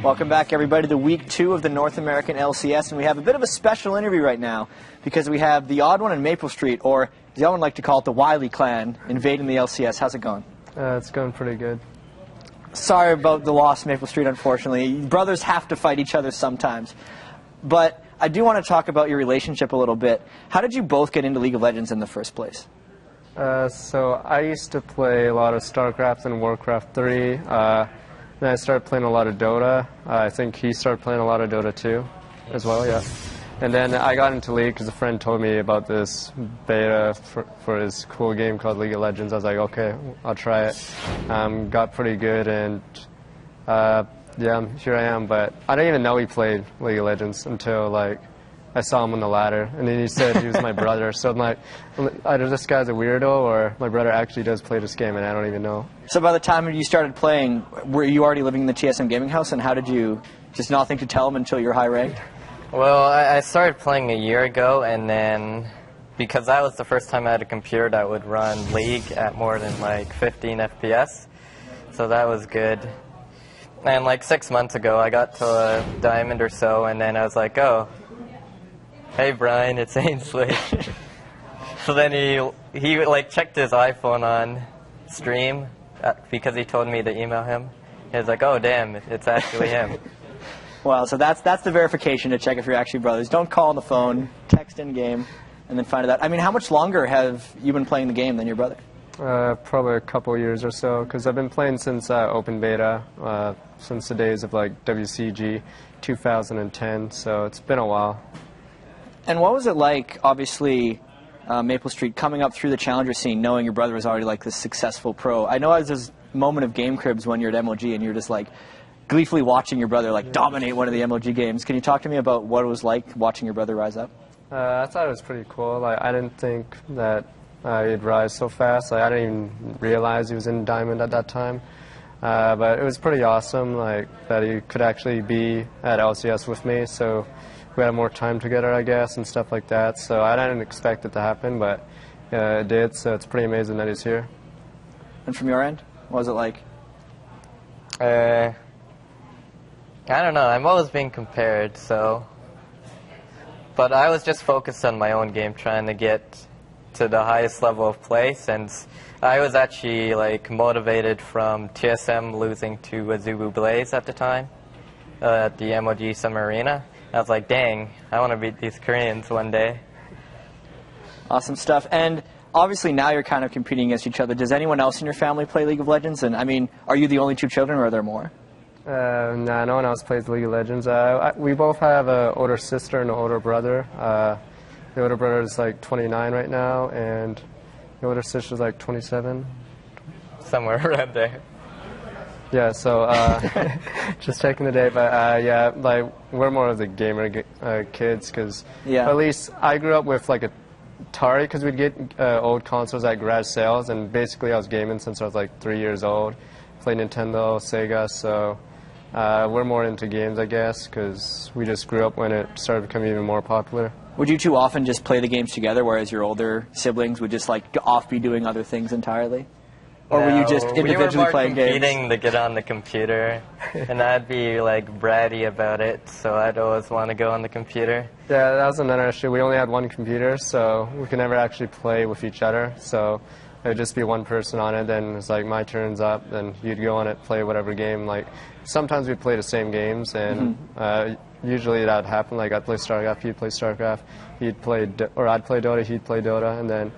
Welcome back, everybody, to week 2 of the North American LCS, and we have a bit of a special interview right now because we have TheOddOne and Maplestreet, or as I would like to call it, the Wyllie Clan, invading the LCS. How's it going? It's going pretty good. Sorry about the loss, Maplestreet, unfortunately. Brothers have to fight each other sometimes. But I do want to talk about your relationship a little bit. How did you both get into League of Legends in the first place? So I used to play a lot of StarCraft and Warcraft 3. Then I started playing a lot of Dota. I think he started playing a lot of Dota too, as well, yeah. And then I got into League because a friend told me about this beta for his cool game called League of Legends. I was like, okay, I'll try it. Got pretty good, and yeah, here I am. But I didn't even know he played League of Legends until like I saw him on the ladder, and then he said he was my brother. So I'm like, either this guy's a weirdo, or my brother actually does play this game, and I don't even know. So by the time you started playing, were you already living in the TSM gaming house, and how did you just not think to tell him until you're high ranked? Well, I started playing a year ago, and then because that was the first time I had a computer that would run League at more than like 15 FPS, so that was good. And like 6 months ago, I got to a diamond or so, and then I was like, oh, hey Brian, it's Ainsley. So then he like checked his iPhone on stream because he told me to email him. He was like, oh damn, it's actually him. Well, so that's the verification to check if you're actually brothers. Don't call on the phone, text in game, and then find it out. I mean, how much longer have you been playing the game than your brother? Probably a couple years or so, because I've been playing since open beta, since the days of like WCG 2010. So it's been a while. And what was it like, obviously, Maplestreet, coming up through the challenger scene, knowing your brother was already like this successful pro? I know as this moment of game cribs when you're at MOG and you're just like gleefully watching your brother like dominate one of the MOG games. Can you talk to me about what it was like watching your brother rise up? I thought it was pretty cool. Like, I didn't think that he'd rise so fast. Like, I didn't even realize he was in Diamond at that time. But it was pretty awesome, like, that he could actually be at LCS with me. So we had more time together, I guess, and stuff like that. So I didn't expect it to happen, but it did. So it's pretty amazing that he's here. And from your end, what was it like? I don't know. I'm always being compared, so. But I was just focused on my own game, trying to get to the highest level of play, since I was actually like motivated from TSM losing to Azubu Blaze at the time at the MOG Summer Arena. I was like, dang, I want to beat these Koreans one day. Awesome stuff. And obviously now you're kind of competing against each other. Does anyone else in your family play League of Legends? And I mean, are you the only 2 children, or are there more? Nah, no one else plays League of Legends. We both have an older sister and an older brother. The older brother is like 29 right now, and the older sister is like 27. Somewhere around there. Yeah, so just checking the date, but yeah, like we're more of the gamer kids, because at least I grew up with like a Atari, because we'd get old consoles at garage sales, and basically I was gaming since I was like 3 years old. Played Nintendo, Sega, so we're more into games, I guess, because we just grew up when it started becoming even more popular. Would you 2 often just play the games together, whereas your older siblings would just like off be doing other things entirely? Or were you just individually playing games? We were more competing to get on the computer, and I'd be like bratty about it, so I'd always want to go on the computer. Yeah, that was another issue. We only had one computer, so we could never actually play with each other. So it would just be one person on it, then it's like my turn's up, then you'd go on it, play whatever game. Like sometimes we'd play the same games, and usually that would happen. Like I'd play StarCraft, he'd play StarCraft, I'd play Dota, he'd play Dota, and then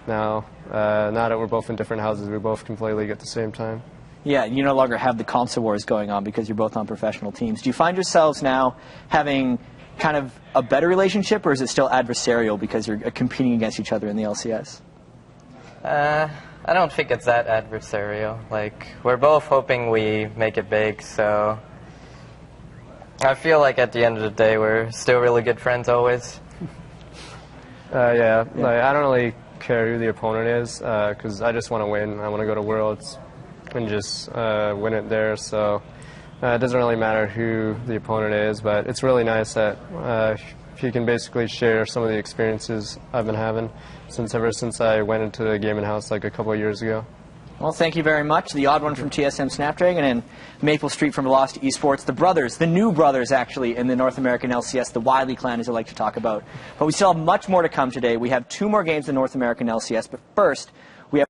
now that we're both in different houses, we both can play League at the same time. Yeah, you no longer have the console wars going on because you're both on professional teams. Do you find yourselves now having kind of a better relationship, or is it still adversarial because you're competing against each other in the LCS? I don't think it's that adversarial. Like, we're both hoping we make it big, so I feel like at the end of the day we're still really good friends always. Yeah, like, I don't really care who the opponent is, because I just want to win. I want to go to Worlds and just win it there, so it doesn't really matter who the opponent is, but it's really nice that you can basically share some of the experiences I've been having ever since I went into the gaming house like a couple of years ago. Well, thank you very much. The Odd One from TSM Snapdragon and maplestreet from Velocity Esports. The brothers, the new brothers actually, in the North American LCS, the Wyllie Clan, as I like to talk about. But we still have much more to come today. We have 2 more games in North American LCS, but first, we have